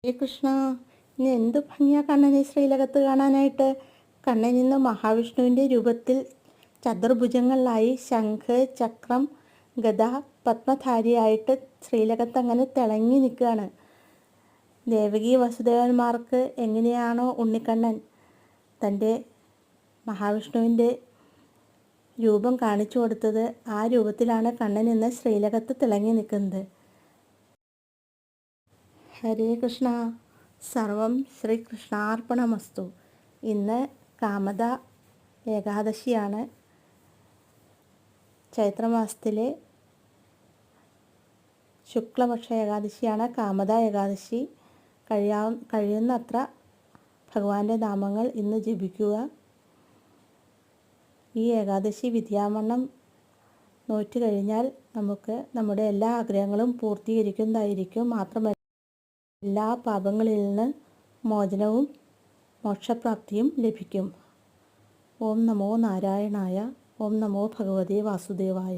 ഹരേ കൃഷ്ണ. ഇന്ന് എന്ത് ഭംഗിയാ കണ്ണനെ ശ്രീലകത്ത് കാണാനായിട്ട്. കണ്ണൻ ഇന്ന് മഹാവിഷ്ണുവിൻ്റെ രൂപത്തിൽ ചതുർഭുജങ്ങളിലായി ശംഖ്, ചക്രം, ഗദ, പത്മധാരിയായിട്ട് ശ്രീലകത്ത് അങ്ങനെ തിളങ്ങി നിൽക്കുകയാണ്. ദേവകി വസുദേവന്മാർക്ക് എങ്ങനെയാണോ ഉണ്ണിക്കണ്ണൻ തൻ്റെ മഹാവിഷ്ണുവിൻ്റെ രൂപം കാണിച്ചു കൊടുത്തത്, ആ രൂപത്തിലാണ് കണ്ണൻ ഇന്ന് ശ്രീലകത്ത് തിളങ്ങി നിൽക്കുന്നത്. ഹരേ കൃഷ്ണ. സർവം ശ്രീകൃഷ്ണാർപ്പണമസ്തു. ഇന്ന് കാമദ ഏകാദശിയാണ്. ചൈത്രമാസത്തിലെ ശുക്ലപക്ഷ ഏകാദശിയാണ് കാമദ ഏകാദശി. കഴിയുന്നത്ര ഭഗവാന്റെ നാമങ്ങൾ ഇന്ന് ജപിക്കുക. ഈ ഏകാദശി വിദ്യാവണ്ണം നോറ്റ് കഴിഞ്ഞാൽ നമുക്ക് നമ്മുടെ എല്ലാ ആഗ്രഹങ്ങളും പൂർത്തീകരിക്കുന്നതായിരിക്കും. മാത്രമല്ല എല്ലാ പാപങ്ങളിൽ നിന്ന് മോചനവും മോക്ഷപ്രാപ്തിയും ലഭിക്കും. ഓം നമോ നാരായണായ. ഓം നമോ ഭഗവതേ വാസുദേവായ.